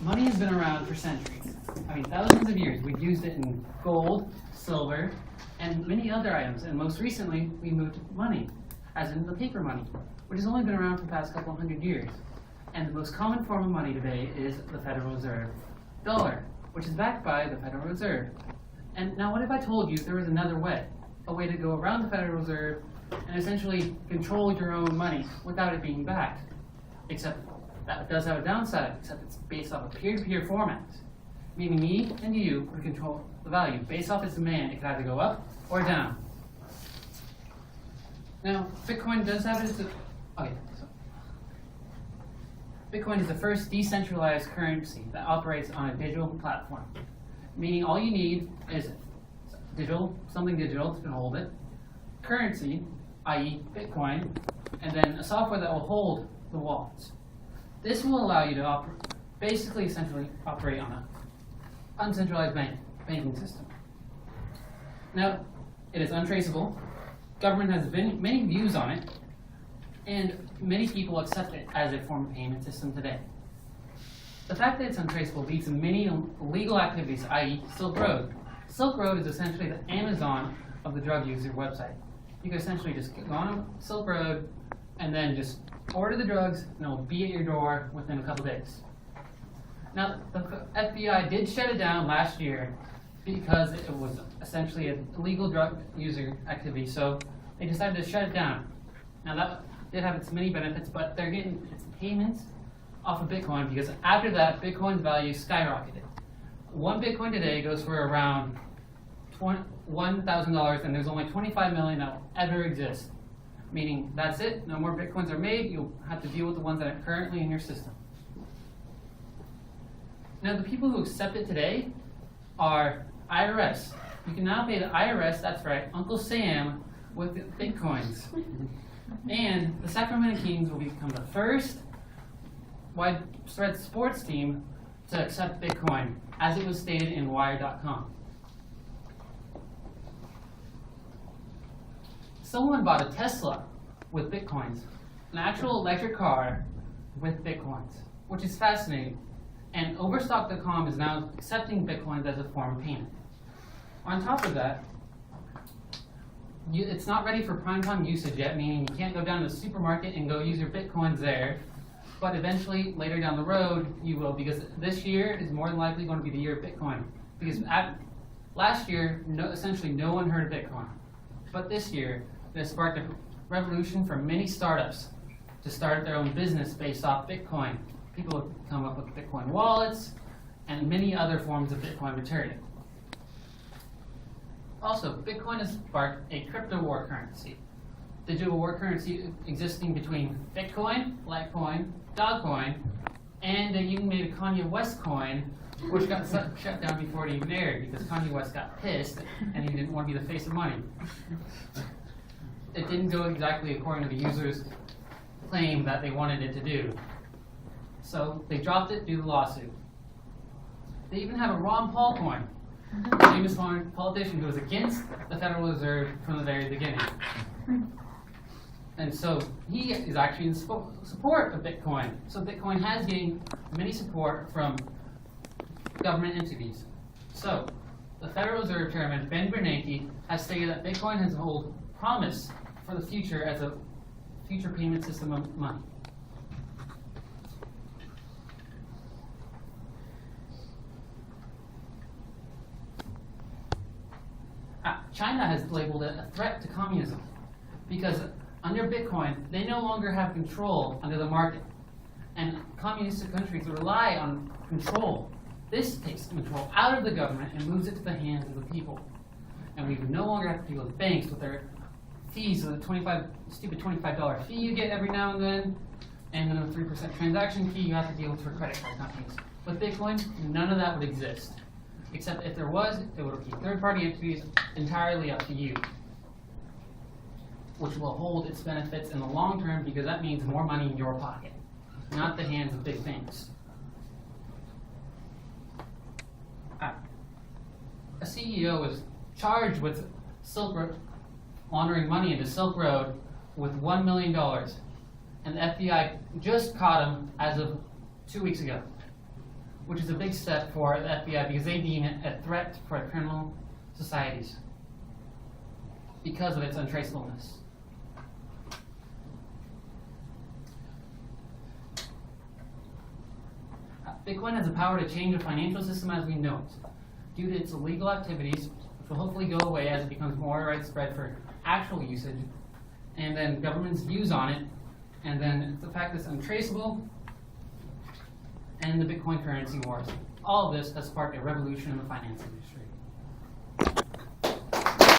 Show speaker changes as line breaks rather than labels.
Money has been around for centuries. I mean, thousands of years. We've used it in gold, silver, and many other items. And most recently, we moved to money, as in the paper money, which has only been around for the past couple hundred years. And the most common form of money today is the Federal Reserve dollar, which is backed by the Federal Reserve. And now what if I told you there was another way, a way to go around the Federal Reserve and essentially control your own money without it being backed? Except that does have a downside, except it's based off a peer-to-peer format. Meaning me and you would control the value. Based off its demand, it could either go up or down. Now, Bitcoin does have its... Okay, so Bitcoin is the first decentralized currency that operates on a digital platform. Meaning all you need is something digital to hold it, currency, i.e. Bitcoin, and then a software that will hold the wallets. This will allow you to essentially operate on an uncentralized banking system. Now, it is untraceable. Government has many views on it, and many people accept it as a form of payment system today. The fact that it's untraceable leads to many illegal activities, i.e. Silk Road. Silk Road is essentially the Amazon of the drug user website. You can essentially just go on Silk Road and then just order the drugs, and it will be at your door within a couple days. Now, the FBI did shut it down last year because it was essentially an illegal drug user activity, so they decided to shut it down. Now, that did have its many benefits, but they're getting its payments off of Bitcoin because after that, Bitcoin's value skyrocketed. One Bitcoin today goes for around $1,000, and there's only 25 million that will ever exist. Meaning, that's it, no more Bitcoins are made, you'll have to deal with the ones that are currently in your system. Now, the people who accept it today are IRS. You can now pay the IRS, that's right, Uncle Sam, with Bitcoins. And the Sacramento Kings will become the first widespread sports team to accept Bitcoin, as it was stated in Wire.com. Someone bought a Tesla with Bitcoins, an actual electric car with Bitcoins, which is fascinating. And Overstock.com is now accepting Bitcoins as a form of payment. On top of that, it's not ready for prime time usage yet, meaning you can't go down to the supermarket and go use your Bitcoins there. But eventually, later down the road, you will, because this year is more than likely going to be the year of Bitcoin. Because last year, essentially no one heard of Bitcoin. But this year, it has sparked a revolution for many startups to start their own business based off Bitcoin. People have come up with Bitcoin wallets and many other forms of Bitcoin material. Also, Bitcoin has sparked a crypto war currency. Digital war currency existing between Bitcoin, Litecoin, Dogecoin, and they even made a Kanye West coin, which got shut down before it even aired because Kanye West got pissed and he didn't want to be the face of money. It didn't go exactly according to the user's claim that they wanted it to do. So they dropped it due to the lawsuit. They even have a Ron Paul coin, a famous foreign politician who was against the Federal Reserve from the very beginning. And so he is actually in support of Bitcoin. So Bitcoin has gained many support from government entities. So the Federal Reserve Chairman Ben Bernanke has stated that Bitcoin has hold promise for the future as a future payment system of money. China has labeled it a threat to communism because under Bitcoin, they no longer have control under the market. And communistic countries rely on control. This takes control out of the government and moves it to the hands of the people. And we no longer have to deal with banks with their fees, the stupid $25 fee you get every now and then, and then a 3% transaction fee you have to deal with for credit card companies. With Bitcoin, none of that would exist. Except if there was, it would be third-party entities entirely up to you, which will hold its benefits in the long term because that means more money in your pocket, not the hands of big banks. A CEO was charged with laundering money into Silk Road with $1 million, and the FBI just caught him as of 2 weeks ago, which is a big step for the FBI because they deem it a threat for criminal societies because of its untraceableness. Bitcoin has the power to change the financial system as we know it. Due to its illegal activities, which will hopefully go away as it becomes more widespread for actual usage, and then government's views on it, and then the fact that it's untraceable, and the Bitcoin currency wars. All of this has sparked a revolution in the finance industry.